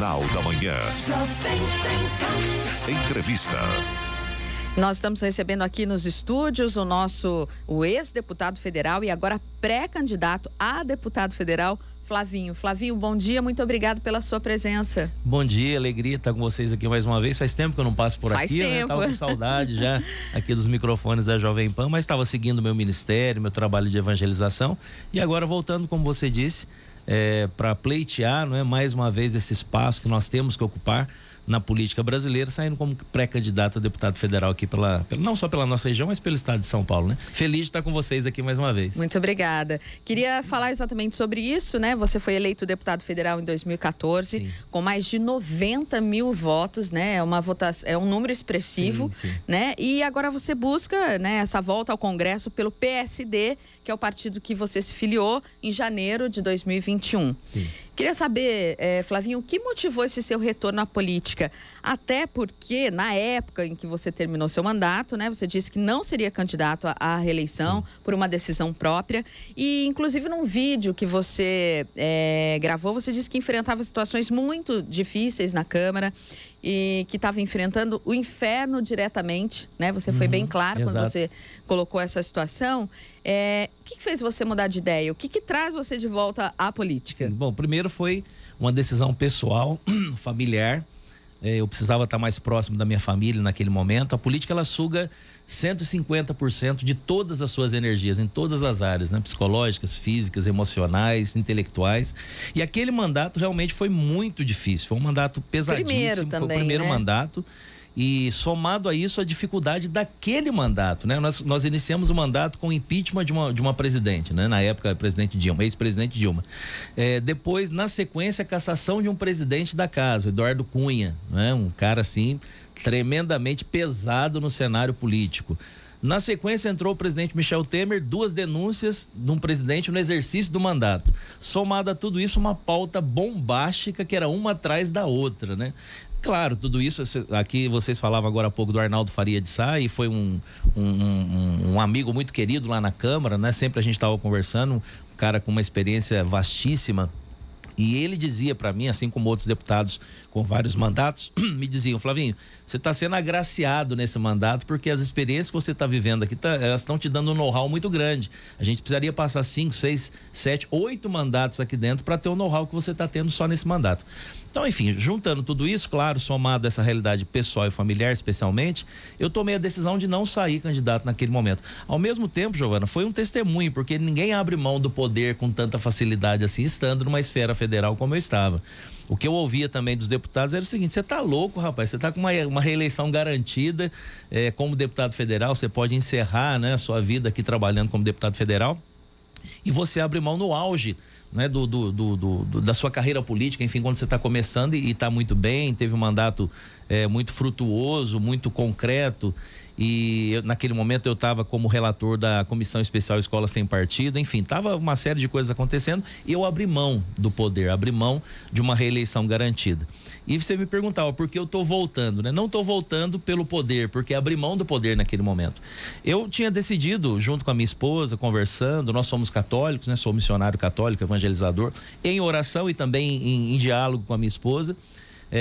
Jornal da Manhã. Entrevista. Nós estamos recebendo aqui nos estúdios o ex-deputado federal e agora pré-candidato a deputado federal, Flavinho. Flavinho, bom dia, muito obrigado pela sua presença. Bom dia, alegria estar com vocês aqui mais uma vez. Faz tempo que eu não passo por aqui, né? Tava com saudade já aqui dos microfones da Jovem Pan, mas estava seguindo meu ministério, meu trabalho de evangelização e agora voltando, como você disse, para pleitear, não é, mais uma vez esse espaço que nós temos que ocupar na política brasileira, saindo como pré-candidato a deputado federal aqui não só pela nossa região, mas pelo estado de São Paulo, né? Feliz de estar com vocês aqui mais uma vez. Muito obrigada. Queria falar exatamente sobre isso, né? Você foi eleito deputado federal em 2014, sim, com mais de 90 mil votos, né? É um número expressivo, sim, sim, né? E agora você busca, né, essa volta ao Congresso pelo PSD, que é o partido que você se filiou em janeiro de 2021. Sim. Queria saber, Flavinho, o que motivou esse seu retorno à política? Até porque, na época em que você terminou seu mandato, né, você disse que não seria candidato à reeleição, sim, por uma decisão própria. E, inclusive, num vídeo que você gravou, você disse que enfrentava situações muito difíceis na Câmara e que estava enfrentando o inferno diretamente, né? Você foi bem claro, exato, quando você colocou essa situação. O que fez você mudar de ideia? O que traz você de volta à política? Sim, bom, primeiro foi uma decisão pessoal, familiar. Eu precisava estar mais próximo da minha família naquele momento. A política, ela suga 150% de todas as suas energias, em todas as áreas, né? Psicológicas, físicas, emocionais, intelectuais. E aquele mandato realmente foi muito difícil. Foi um mandato pesadíssimo. Foi o primeiro, né, mandato. E somado a isso, a dificuldade daquele mandato, né? Nós iniciamos o mandato com o impeachment de uma presidente, né? Na época, ex-presidente Dilma. Depois, na sequência, a cassação de um presidente da casa, o Eduardo Cunha, né? Um cara, assim, tremendamente pesado no cenário político. Na sequência, entrou o presidente Michel Temer, 2 denúncias de um presidente no exercício do mandato. Somado a tudo isso, uma pauta bombástica que era uma atrás da outra, né? Claro, tudo isso, aqui vocês falavam agora há pouco do Arnaldo Faria de Sá, e foi um amigo muito querido lá na Câmara, né? Sempre a gente estava conversando, um cara com uma experiência vastíssima. E ele dizia para mim, assim como outros deputados com vários mandatos, me diziam: Flavinho, você está sendo agraciado nesse mandato porque as experiências que você está vivendo aqui, elas estão te dando um know-how muito grande. A gente precisaria passar 5, 6, 7, 8 mandatos aqui dentro para ter o know-how que você está tendo só nesse mandato. Então, enfim, juntando tudo isso, claro, somado a essa realidade pessoal e familiar especialmente, eu tomei a decisão de não sair candidato naquele momento. Ao mesmo tempo, Giovana, foi um testemunho, porque ninguém abre mão do poder com tanta facilidade assim, estando numa esfera federal como eu estava. O que eu ouvia também dos deputados era o seguinte: você tá louco, rapaz, você tá com uma reeleição garantida, como deputado federal, você pode encerrar, né, a sua vida aqui trabalhando como deputado federal, e você abre mão no auge, né, da sua carreira política, enfim, quando você está começando e está muito bem, teve um mandato muito frutuoso, muito concreto. E naquele momento eu estava como relator da Comissão Especial Escola Sem Partido, enfim, estava uma série de coisas acontecendo e eu abri mão do poder, abri mão de uma reeleição garantida. E você me perguntava por que eu estou voltando, né? Não estou voltando pelo poder, porque abri mão do poder naquele momento. Eu tinha decidido, junto com a minha esposa, conversando, nós somos católicos, né? Sou missionário católico, evangelizador, em oração e também em diálogo com a minha esposa.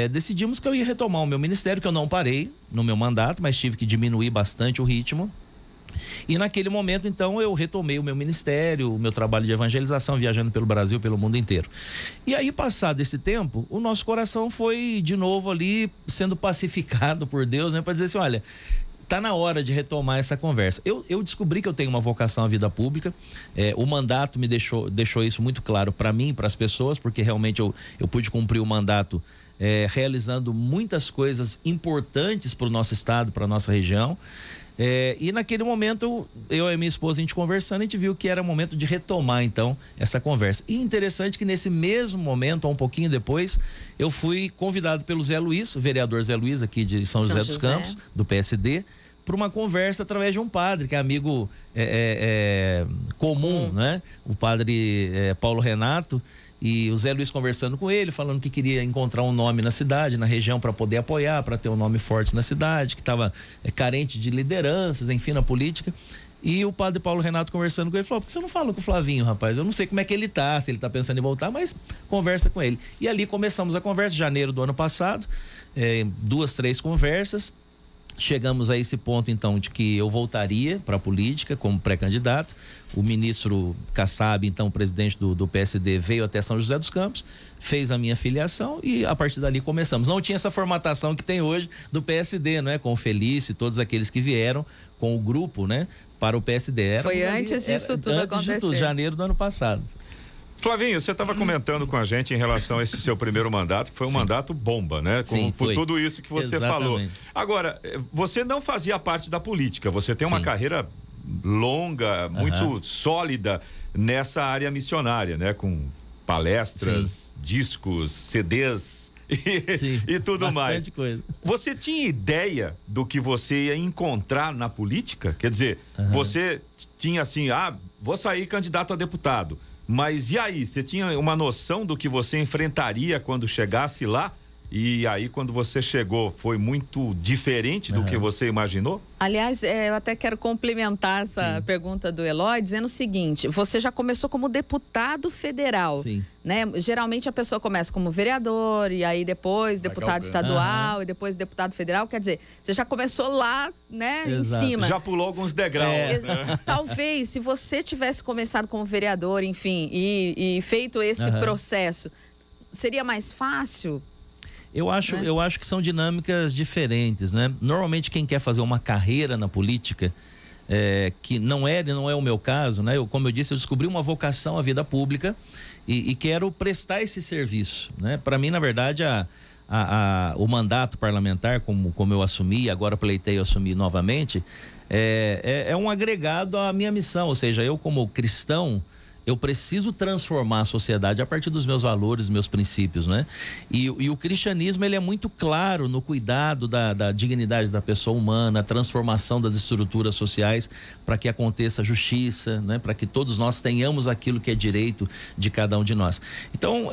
Decidimos que eu ia retomar o meu ministério, que eu não parei no meu mandato, mas tive que diminuir bastante o ritmo. E naquele momento, então, eu retomei o meu ministério, o meu trabalho de evangelização, viajando pelo Brasil, pelo mundo inteiro. E aí, passado esse tempo, o nosso coração foi de novo ali sendo pacificado por Deus, né? Para dizer assim: olha, tá na hora de retomar essa conversa. Eu descobri que eu tenho uma vocação à vida pública. O mandato me deixou isso muito claro para mim, para as pessoas, porque realmente eu pude cumprir o mandato realizando muitas coisas importantes para o nosso estado, para a nossa região. E naquele momento, eu e minha esposa, a gente conversando, a gente viu que era momento de retomar, então, essa conversa. E interessante que nesse mesmo momento, ou um pouquinho depois, eu fui convidado pelo Zé Luiz, o vereador Zé Luiz, aqui de São José dos Campos, do PSD, para uma conversa através de um padre, que é amigo comum, né? O padre Paulo Renato. E o Zé Luiz conversando com ele, falando que queria encontrar um nome na cidade, na região, para poder apoiar, para ter um nome forte na cidade, que estava carente de lideranças, enfim, na política. E o padre Paulo Renato conversando com ele, falou: por que você não fala com o Flavinho, rapaz? Eu não sei como é que ele tá, se ele tá pensando em voltar, mas conversa com ele. E ali começamos a conversa, janeiro do ano passado, 2, 3 conversas. Chegamos a esse ponto, então, de que eu voltaria para a política como pré-candidato. O ministro Kassab, então, presidente do PSD, veio até São José dos Campos, fez a minha filiação e a partir dali começamos. Não tinha essa formatação que tem hoje do PSD, né? Com o Felício e todos aqueles que vieram com o grupo, né? Para o PSD. Foi antes disso tudo acontecer. Antes de tudo, janeiro do ano passado. Flavinho, você estava comentando com a gente em relação a esse seu primeiro mandato, que foi um mandato bomba, né? Por tudo isso que você falou. Agora, você não fazia parte da política, você tem uma carreira longa, muito sólida nessa área missionária, né? Com palestras, discos, CDs e tudo mais. Coisa. Você tinha ideia do que você ia encontrar na política? Quer dizer, você tinha assim, vou sair candidato a deputado. Mas e aí, você tinha uma noção do que você enfrentaria quando chegasse lá? E aí, quando você chegou, foi muito diferente do que você imaginou? Aliás, eu até quero complementar essa pergunta do Eloy, dizendo o seguinte: você já começou como deputado federal, né? Geralmente a pessoa começa como vereador, e aí depois deputado estadual, e depois deputado federal. Quer dizer, você já começou lá, né, em cima. Já pulou alguns degraus. Né? Talvez, se você tivesse começado como vereador, enfim, e feito esse processo, seria mais fácil? Eu acho que são dinâmicas diferentes, né? Normalmente quem quer fazer uma carreira na política, que não é o meu caso, né? Como eu disse, eu descobri uma vocação à vida pública e quero prestar esse serviço, né? Para mim, na verdade, o mandato parlamentar, como eu assumi, agora pleiteio eu assumi novamente, é um agregado à minha missão, ou seja, eu como cristão, eu preciso transformar a sociedade a partir dos meus valores, meus princípios, né? E o cristianismo, ele é muito claro no cuidado da dignidade da pessoa humana, a transformação das estruturas sociais para que aconteça justiça, né? Para que todos nós tenhamos aquilo que é direito de cada um de nós. Então,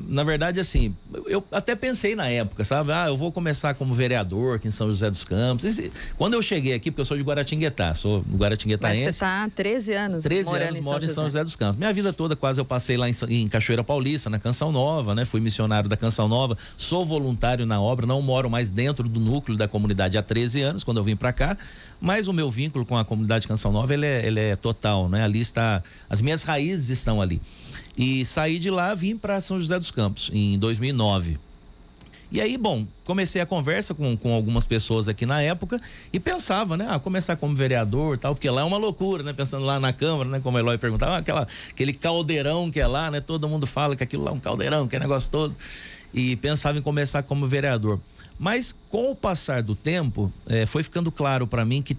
na verdade, assim, eu até pensei na época, sabe? Eu vou começar como vereador aqui em São José dos Campos. Quando eu cheguei aqui, porque eu sou de Guaratinguetá, sou guaratinguetaense. Mas você está há 13 anos morando em São José dos Campos. Minha vida toda quase eu passei lá em Cachoeira Paulista, na Canção Nova, né? Fui missionário da Canção Nova, sou voluntário na obra, não moro mais dentro do núcleo da comunidade há 13 anos, quando eu vim para cá, mas o meu vínculo com a comunidade Canção Nova, ele é total, né? Ali está, as minhas raízes estão ali. E saí de lá, vim para São José dos Campos, em 2009. E aí, bom, comecei a conversa com algumas pessoas aqui na época e pensava, né? Começar como vereador e tal, porque lá é uma loucura, né? Pensando lá na Câmara, né? Como o Eloy perguntava, aquele caldeirão que é lá, né? Todo mundo fala que aquilo lá é um caldeirão, que é negócio todo. E pensava em começar como vereador. Mas com o passar do tempo, foi ficando claro para mim que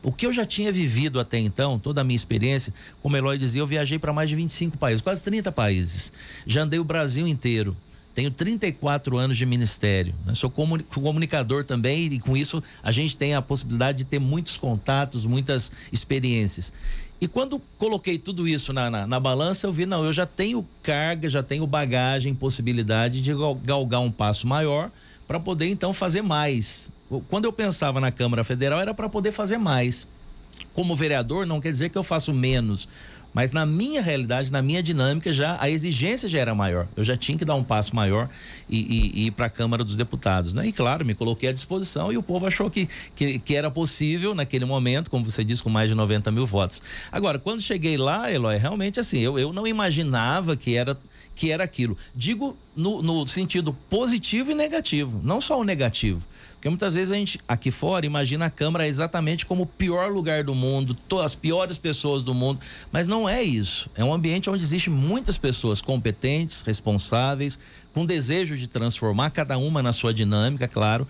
o que eu já tinha vivido até então, toda a minha experiência, como o Eloy dizia, eu viajei para mais de 25 países, quase 30 países. Já andei o Brasil inteiro. Tenho 34 anos de ministério, né? Sou comunicador também e com isso a gente tem a possibilidade de ter muitos contatos, muitas experiências. E quando coloquei tudo isso na balança, eu vi, eu já tenho carga, já tenho bagagem, possibilidade de galgar um passo maior para poder então fazer mais. Quando eu pensava na Câmara Federal era para poder fazer mais. Como vereador não quer dizer que eu faço menos, mas na minha realidade, na minha dinâmica, a exigência já era maior. Eu já tinha que dar um passo maior e ir para a Câmara dos Deputados, né? E claro, me coloquei à disposição e o povo achou que era possível naquele momento, como você disse, com mais de 90 mil votos. Agora, quando cheguei lá, Eloy, realmente assim, eu não imaginava que era aquilo. Digo no sentido positivo e negativo, não só o negativo. Porque muitas vezes a gente, aqui fora, imagina a Câmara exatamente como o pior lugar do mundo, as piores pessoas do mundo, mas não é isso. É um ambiente onde existem muitas pessoas competentes, responsáveis, com desejo de transformar, cada uma na sua dinâmica, claro.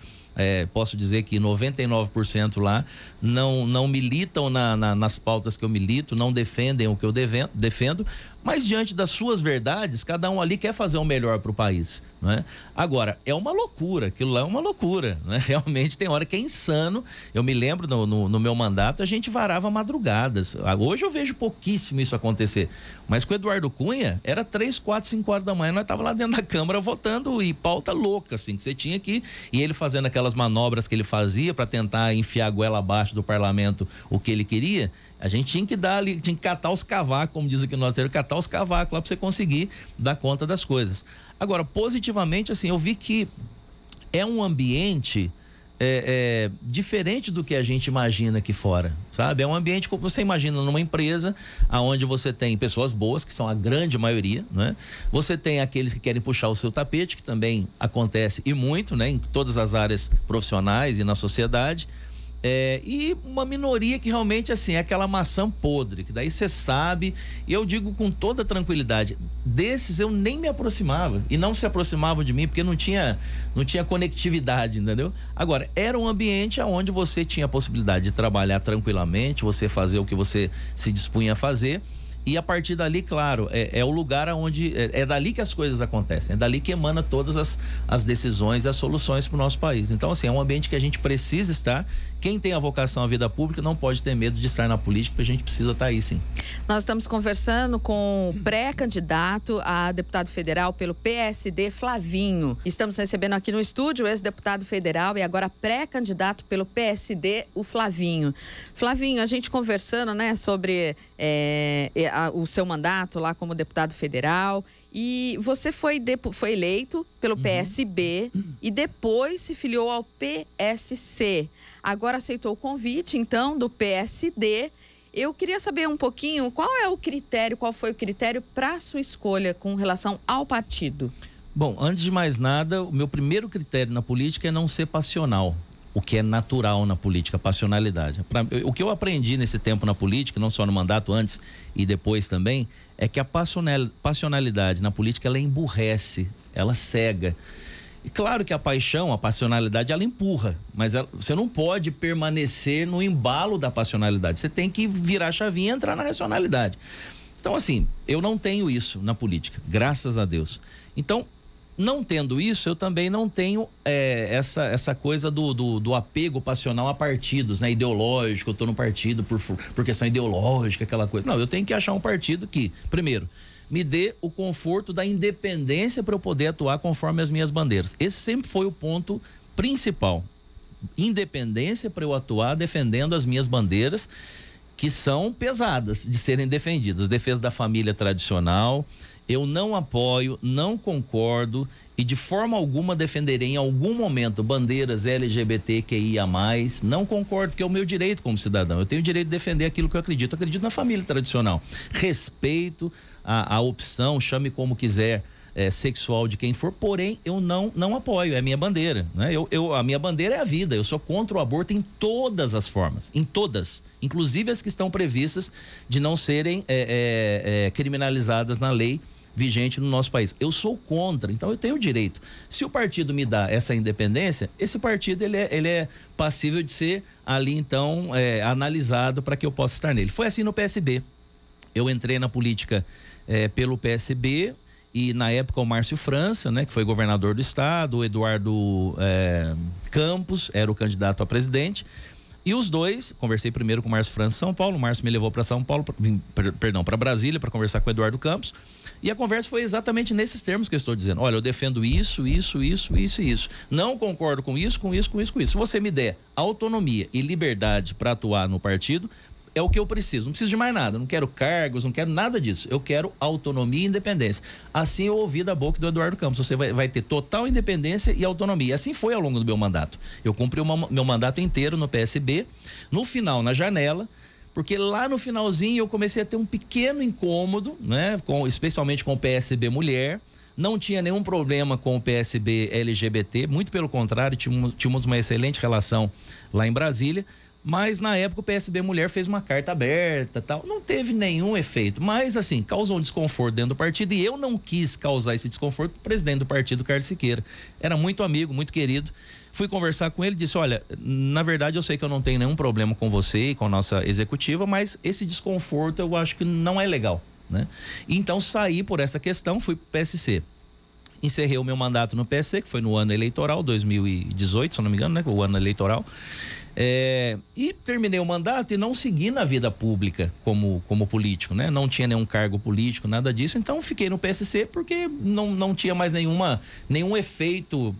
Posso dizer que 99% lá não militam nas pautas que eu milito, não defendem o que eu defendo, mas diante das suas verdades, cada um ali quer fazer o melhor para o país, né? Agora, é uma loucura, aquilo lá é uma loucura, né? Realmente tem hora que é insano. Eu me lembro no meu mandato, a gente varava madrugadas. Hoje eu vejo pouquíssimo isso acontecer, mas com o Eduardo Cunha, era 3, 4, 5 horas da manhã, nós estávamos lá dentro da Câmara votando e pauta louca, assim, que você tinha que ir, e ele fazendo aquelas aquelas manobras que ele fazia para tentar enfiar a goela abaixo do parlamento o que ele queria, a gente tinha que dar ali, tinha que catar os cavacos, como diz aqui no nosso termo, catar os cavacos lá para você conseguir dar conta das coisas. Agora, positivamente, assim, eu vi que é um ambiente diferente do que a gente imagina aqui fora, sabe? É um ambiente como você imagina numa empresa onde você tem pessoas boas, que são a grande maioria, né? Você tem aqueles que querem puxar o seu tapete, que também acontece e muito, né? Em todas as áreas profissionais e na sociedade. E uma minoria que realmente, assim, é aquela maçã podre, que daí você sabe, e eu digo com toda tranquilidade, desses eu nem me aproximava, e não se aproximavam de mim, porque não tinha conectividade, entendeu? Agora, era um ambiente onde você tinha a possibilidade de trabalhar tranquilamente, você fazer o que você se dispunha a fazer, e a partir dali, claro, é o lugar onde é dali que as coisas acontecem, é dali que emana todas as decisões e as soluções para o nosso país. Então, assim, é um ambiente que a gente precisa estar. Quem tem a vocação à vida pública não pode ter medo de estar na política, porque a gente precisa estar aí, sim. Nós estamos conversando com o pré-candidato a deputado federal pelo PSD, Flavinho. Estamos recebendo aqui no estúdio o ex-deputado federal e agora pré-candidato pelo PSD, o Flavinho. Flavinho, a gente conversando, né, sobre o seu mandato lá como deputado federal, e você foi eleito pelo PSB e depois se filiou ao PSC. Agora aceitou o convite, então, do PSD. Eu queria saber um pouquinho qual foi o critério para a sua escolha com relação ao partido. Bom, antes de mais nada, o meu primeiro critério na política é não ser passional. O que é natural na política, passionalidade. O que eu aprendi nesse tempo na política, não só no mandato antes e depois também, é que a passionalidade na política, ela emburrece, ela cega. E claro que a paixão, a passionalidade, ela empurra, mas você não pode permanecer no embalo da passionalidade. Você tem que virar a chavinha e entrar na racionalidade. Então, assim, eu não tenho isso na política, graças a Deus. Então, não tendo isso, eu também não tenho essa coisa do apego passional a partidos, né? Ideológico, eu estou no partido por questão ideológica, aquela coisa. Não, eu tenho que achar um partido que, primeiro, me dê o conforto da independência para eu poder atuar conforme as minhas bandeiras. Esse sempre foi o ponto principal. Independência para eu atuar defendendo as minhas bandeiras, que são pesadas de serem defendidas. Defesa da família tradicional. Eu não apoio, não concordo e de forma alguma defenderei em algum momento bandeiras LGBTQIA+. Não concordo, porque é o meu direito como cidadão. Eu tenho o direito de defender aquilo que eu acredito. Eu acredito na família tradicional. Respeito a opção, chame como quiser, sexual de quem for, porém eu não apoio, é a minha bandeira, né? A minha bandeira é a vida, eu sou contra o aborto em todas as formas, em todas, inclusive as que estão previstas de não serem criminalizadas na lei vigente no nosso país. Eu sou contra, então eu tenho o direito. Se o partido me dá essa independência, esse partido ele é passível de ser ali então analisado para que eu possa estar nele. Foi assim no PSB. Eu entrei na política pelo PSB e na época o Márcio França, né, que foi governador do estado, o Eduardo Campos era o candidato a presidente. E os dois, conversei primeiro com o Márcio França em São Paulo, o Márcio me levou para São Paulo, para Brasília, para conversar com o Eduardo Campos. E a conversa foi exatamente nesses termos que eu estou dizendo. Olha, eu defendo isso. Não concordo com isso. Se você me der autonomia e liberdade para atuar no partido, é o que eu preciso. Não preciso de mais nada. Não quero cargos, não quero nada disso. Eu quero autonomia e independência. Assim eu ouvi da boca do Eduardo Campos. Você vai ter total independência e autonomia. Assim foi ao longo do meu mandato. Eu cumpri meu mandato inteiro no PSB. No final, na janela, porque lá no finalzinho eu comecei a ter um pequeno incômodo, né? Especialmente com o PSB Mulher. Não tinha nenhum problema com o PSB LGBT. Muito pelo contrário, tínhamos uma excelente relação lá em Brasília. Mas na época o PSB Mulher fez uma carta aberta, tal, não teve nenhum efeito, mas assim, causou um desconforto dentro do partido e eu não quis causar esse desconforto pro presidente do partido, Carlos Siqueira. Era muito amigo, muito querido. Fui conversar com ele e disse, olha, na verdade eu sei que eu não tenho nenhum problema com você e com a nossa executiva, mas esse desconforto eu acho que não é legal, né? Então saí por essa questão, fui pro PSC. encerrei o meu mandato no PSC, que foi no ano eleitoral, 2018, se eu não me engano, né? O ano eleitoral. E terminei o mandato e não segui na vida pública como político, né? Não tinha nenhum cargo político, nada disso, então fiquei no PSC porque não tinha mais nenhum efeito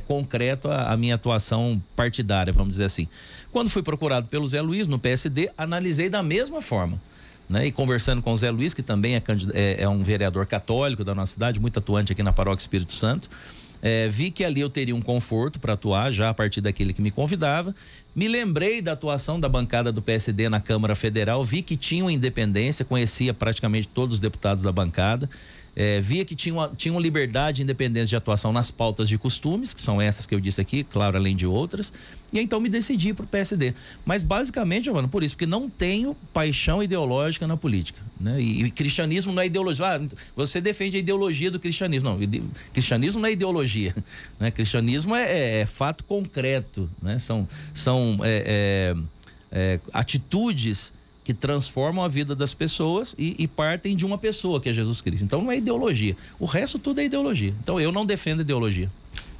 concreto a minha atuação partidária, vamos dizer assim. Quando fui procurado pelo Zé Luiz no PSD, analisei da mesma forma, né? E conversando com o Zé Luiz, que também é um vereador católico da nossa cidade, muito atuante aqui na Paróquia Espírito Santo, vi que ali eu teria um conforto para atuar já a partir daquele que me convidava. Me lembrei da atuação da bancada do PSD na Câmara Federal, vi que tinham independência, conhecia praticamente todos os deputados da bancada, via que tinham liberdade e independência de atuação nas pautas de costumes, que são essas que eu disse aqui, claro, além de outras, e então me decidi para o PSD. Mas basicamente, Giovana, por isso, porque não tenho paixão ideológica na política, né? E cristianismo não é ideologia. Você defende a ideologia do cristianismo. Não, cristianismo não é ideologia, né? Cristianismo é fato concreto, né? São atitudes que transformam a vida das pessoas e partem de uma pessoa, que é Jesus Cristo. Então não é ideologia. O resto tudo é ideologia. Então eu não defendo ideologia.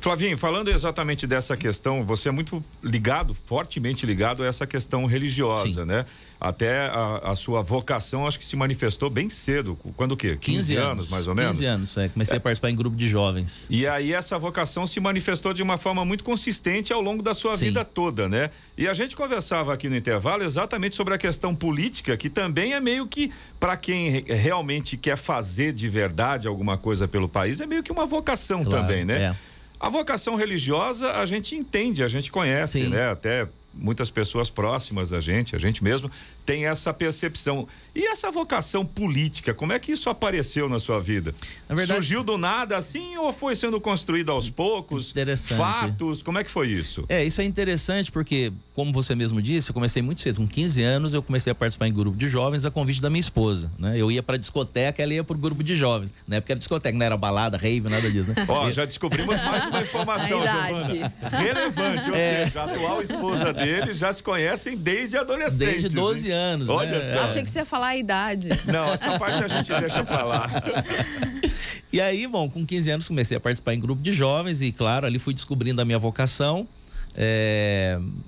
Flavinho, falando exatamente dessa questão, você é muito ligado, fortemente ligado a essa questão religiosa, né? Até a sua vocação, acho que se manifestou bem cedo. Quando o quê? 15 anos, mais ou menos? 15 anos, comecei a participar em grupo de jovens. E aí essa vocação se manifestou de uma forma muito consistente ao longo da sua vida toda, né? E a gente conversava aqui no intervalo exatamente sobre a questão política, que também é meio que, para quem realmente quer fazer de verdade alguma coisa pelo país, é meio que uma vocação também, né? A vocação religiosa a gente entende, a gente conhece, né? Até muitas pessoas próximas a gente mesmo tem essa percepção. E essa vocação política, como é que isso apareceu na sua vida? Na verdade, surgiu do nada assim ou foi sendo construído aos poucos? Interessante. Fatos, como é que foi isso? Isso é interessante porque, como você mesmo disse, eu comecei muito cedo, com 15 anos eu comecei a participar em grupo de jovens a convite da minha esposa, né? Eu ia pra discoteca, ela ia pro grupo de jovens, na época era discoteca, não era balada, rave, nada disso, né? Já descobrimos mais uma informação, Giovana, relevante, ou seja, a atual esposa dele já se conhecem desde adolescentes. Desde 12 anos, olha né? só. Achei que você ia falar a idade. Não, essa parte a gente deixa pra lá. E aí, bom, com 15 anos comecei a participar em grupo de jovens e, claro, ali fui descobrindo a minha vocação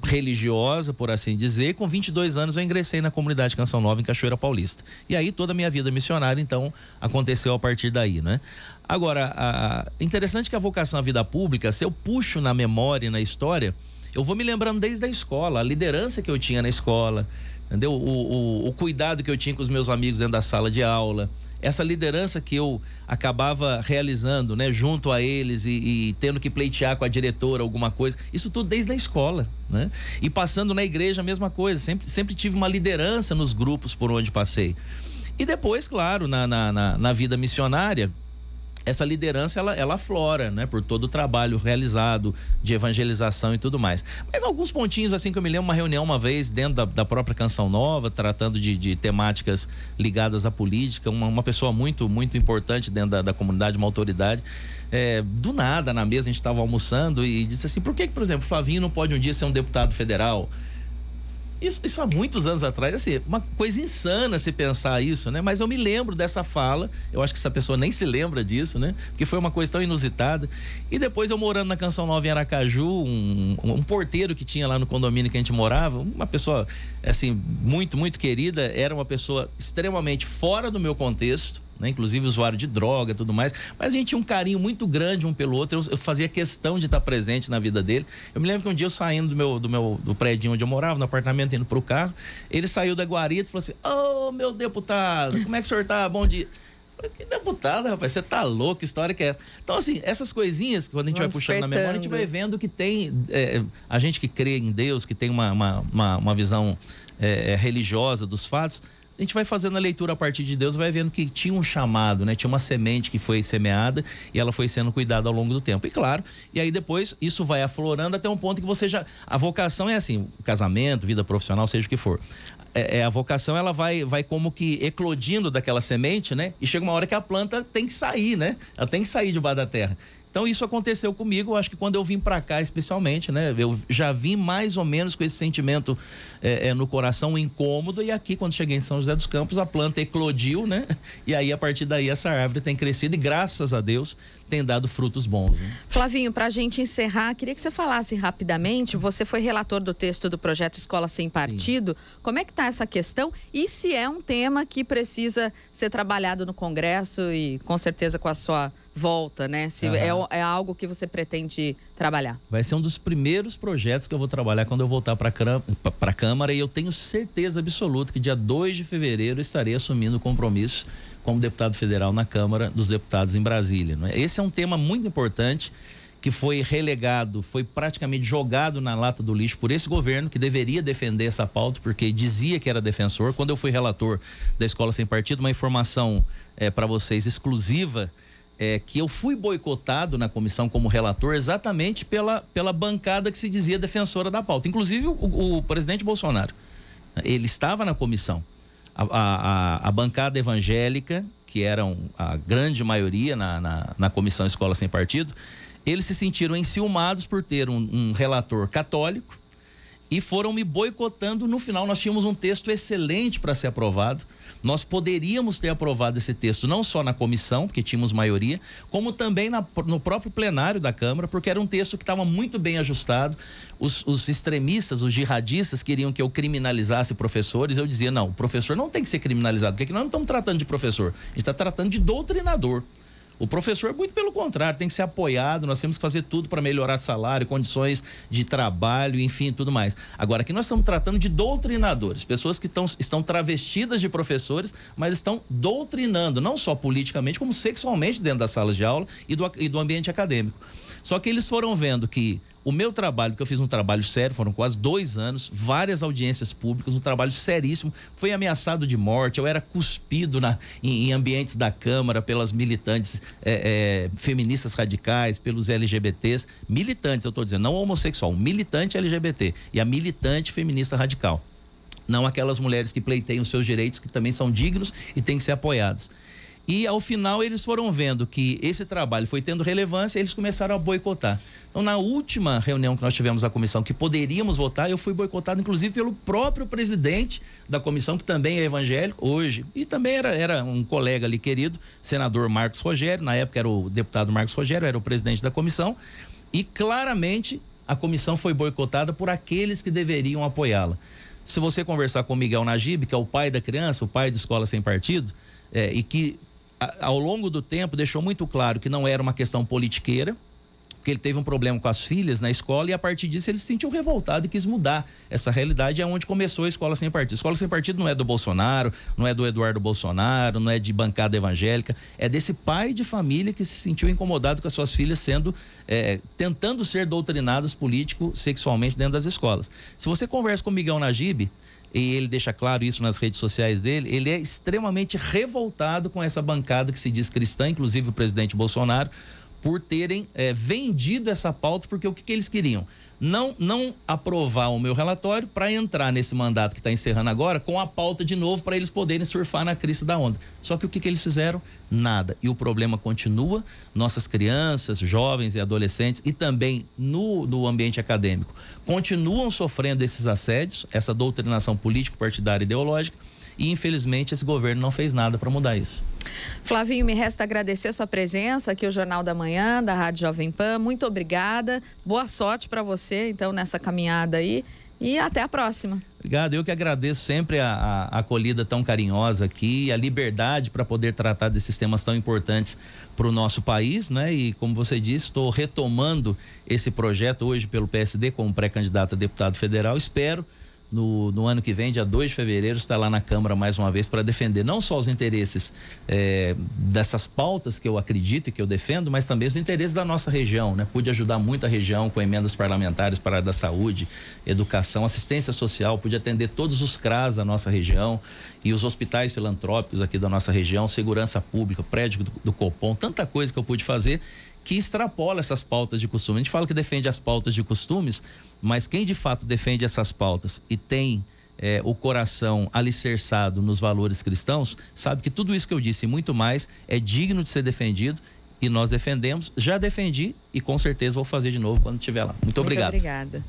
religiosa, por assim dizer. Com 22 anos eu ingressei na comunidade Canção Nova em Cachoeira Paulista. E aí toda a minha vida missionária, então, aconteceu a partir daí, né? Agora, interessante que a vocação à vida pública, se eu puxo na memória e na história, eu vou me lembrando desde a escola, a liderança que eu tinha na escola, entendeu? O cuidado que eu tinha com os meus amigos dentro da sala de aula, essa liderança que eu acabava realizando, né, junto a eles e tendo que pleitear com a diretora alguma coisa, isso tudo desde a escola, né? E passando na igreja a mesma coisa, sempre tive uma liderança nos grupos por onde passei. E depois, claro, na vida missionária, essa liderança ela aflora, né, por todo o trabalho realizado de evangelização e tudo mais. Mas alguns pontinhos assim que eu me lembro, uma reunião uma vez dentro da própria Canção Nova, tratando de temáticas ligadas à política, uma pessoa muito, muito importante dentro da comunidade, uma autoridade, do nada na mesa a gente estava almoçando e disse assim, por que, por exemplo, Flavinho não pode um dia ser um deputado federal? Isso há muitos anos atrás, assim, uma coisa insana se pensar isso, né? Mas eu me lembro dessa fala, eu acho que essa pessoa nem se lembra disso, né? Porque foi uma coisa tão inusitada. E depois eu morando na Canção Nova em Aracaju, um porteiro que tinha lá no condomínio que a gente morava, uma pessoa, assim, muito, muito querida, era uma pessoa extremamente fora do meu contexto, né? Inclusive usuário de droga e tudo mais, mas a gente tinha um carinho muito grande um pelo outro, eu fazia questão de estar presente na vida dele. Eu me lembro que um dia eu saindo do prédio onde eu morava, no apartamento, indo pro carro, ele saiu da guarita e falou assim, ô, meu deputado, como é que o senhor tá? Bom dia. Eu falei, que deputado, rapaz, você tá louco, que história que é essa? Então, assim, essas coisinhas que quando a gente vai puxando na memória, a gente vai vendo que tem, a gente que crê em Deus, que tem uma visão religiosa dos fatos, a gente vai fazendo a leitura a partir de Deus, vai vendo que tinha um chamado, né? Tinha uma semente que foi semeada e ela foi sendo cuidada ao longo do tempo. E claro, e aí depois isso vai aflorando até um ponto que você já... A vocação é assim, casamento, vida profissional, seja o que for. A vocação, ela vai como que eclodindo daquela semente, né? E chega uma hora que a planta tem que sair, né? Ela tem que sair debaixo da terra. Então isso aconteceu comigo, acho que quando eu vim para cá especialmente, né? Eu já vim mais ou menos com esse sentimento no coração, um incômodo, e aqui quando cheguei em São José dos Campos a planta eclodiu, né? E aí a partir daí essa árvore tem crescido e graças a Deus tem dado frutos bons. Né? Flavinho, para a gente encerrar, queria que você falasse rapidamente, você foi relator do texto do projeto Escola Sem Partido, sim. Como é que está essa questão e se é um tema que precisa ser trabalhado no Congresso e com certeza com a sua volta, né? Se é algo que você pretende trabalhar. Vai ser um dos primeiros projetos que eu vou trabalhar quando eu voltar para a Câmara, e eu tenho certeza absoluta que dia 2 de fevereiro estarei assumindo o compromisso como deputado federal na Câmara dos Deputados em Brasília. Não é? Esse é um tema muito importante que foi relegado, foi praticamente jogado na lata do lixo por esse governo, que deveria defender essa pauta, porque dizia que era defensor. Quando eu fui relator da Escola Sem Partido, uma informação para vocês exclusiva, que eu fui boicotado na comissão como relator exatamente pela bancada que se dizia defensora da pauta. Inclusive o presidente Bolsonaro, ele estava na comissão. A bancada evangélica, que eram a grande maioria na comissão Escola Sem Partido, eles se sentiram enciumados por ter um relator católico e foram me boicotando. No final nós tínhamos um texto excelente para ser aprovado. Nós poderíamos ter aprovado esse texto não só na comissão, porque tínhamos maioria, como também no próprio plenário da Câmara, porque era um texto que estava muito bem ajustado. Os extremistas, os jihadistas queriam que eu criminalizasse professores. Eu dizia, não, o professor não tem que ser criminalizado, porque aqui nós não estamos tratando de professor, a gente está tratando de doutrinador. O professor, muito pelo contrário, tem que ser apoiado, nós temos que fazer tudo para melhorar salário, condições de trabalho, enfim, tudo mais. Agora, aqui nós estamos tratando de doutrinadores, pessoas que estão travestidas de professores, mas estão doutrinando, não só politicamente, como sexualmente dentro das salas de aula e do ambiente acadêmico. Só que eles foram vendo que o meu trabalho, que eu fiz um trabalho sério, foram quase 2 anos, várias audiências públicas, um trabalho seríssimo, foi ameaçado de morte, eu era cuspido em ambientes da Câmara pelas militantes feministas radicais, pelos LGBTs, militantes, eu estou dizendo, não homossexual, militante LGBT e a militante feminista radical. Não aquelas mulheres que pleiteiam seus direitos, que também são dignos e têm que ser apoiados. E ao final eles foram vendo que esse trabalho foi tendo relevância, eles começaram a boicotar. Então, na última reunião que nós tivemos na comissão, que poderíamos votar, eu fui boicotado inclusive pelo próprio presidente da comissão, que também é evangélico hoje, e também era um colega ali querido, senador Marcos Rogério, na época era o deputado Marcos Rogério, era o presidente da comissão, e claramente a comissão foi boicotada por aqueles que deveriam apoiá-la. Se você conversar com o Miguel Najib, que é o pai da criança, o pai da Escola Sem Partido, e que ao longo do tempo deixou muito claro que não era uma questão politiqueira, porque ele teve um problema com as filhas na escola e a partir disso ele se sentiu revoltado e quis mudar essa realidade. É onde começou a Escola Sem Partido. Escola Sem Partido não é do Bolsonaro, não é do Eduardo Bolsonaro, não é de bancada evangélica, é desse pai de família que se sentiu incomodado com as suas filhas sendo tentando ser doutrinadas político-sexualmente dentro das escolas. Se você conversa com o Miguel Najib, e ele deixa claro isso nas redes sociais dele, ele é extremamente revoltado com essa bancada que se diz cristã, inclusive o presidente Bolsonaro, por terem vendido essa pauta, porque o que eles queriam? Não aprovar o meu relatório para entrar nesse mandato que está encerrando agora com a pauta de novo para eles poderem surfar na crista da onda. Só que o que eles fizeram? Nada. E o problema continua, nossas crianças, jovens e adolescentes e também no ambiente acadêmico continuam sofrendo esses assédios, essa doutrinação político-partidária e ideológica, e infelizmente esse governo não fez nada para mudar isso. Flavinho, me resta agradecer a sua presença aqui, o Jornal da Manhã, da Rádio Jovem Pan. Muito obrigada, boa sorte para você, então, nessa caminhada aí, e até a próxima. Obrigado, eu que agradeço sempre a acolhida tão carinhosa aqui, a liberdade para poder tratar desses temas tão importantes para o nosso país, né? E como você disse, estou retomando esse projeto hoje pelo PSD como pré-candidato a deputado federal. Espero no ano que vem, dia 2 de fevereiro, estar lá na Câmara mais uma vez para defender não só os interesses dessas pautas que eu acredito e que eu defendo, mas também os interesses da nossa região, né? Pude ajudar muito a região com emendas parlamentares para a área da saúde, educação, assistência social, pude atender todos os CRAS da nossa região e os hospitais filantrópicos aqui da nossa região, segurança pública, prédio do Copom, tanta coisa que eu pude fazer que extrapola essas pautas de costume. A gente fala que defende as pautas de costumes, mas quem de fato defende essas pautas e tem o coração alicerçado nos valores cristãos, sabe que tudo isso que eu disse e muito mais é digno de ser defendido e nós defendemos. Já defendi e com certeza vou fazer de novo quando estiver lá. Muito obrigado. Muito obrigada.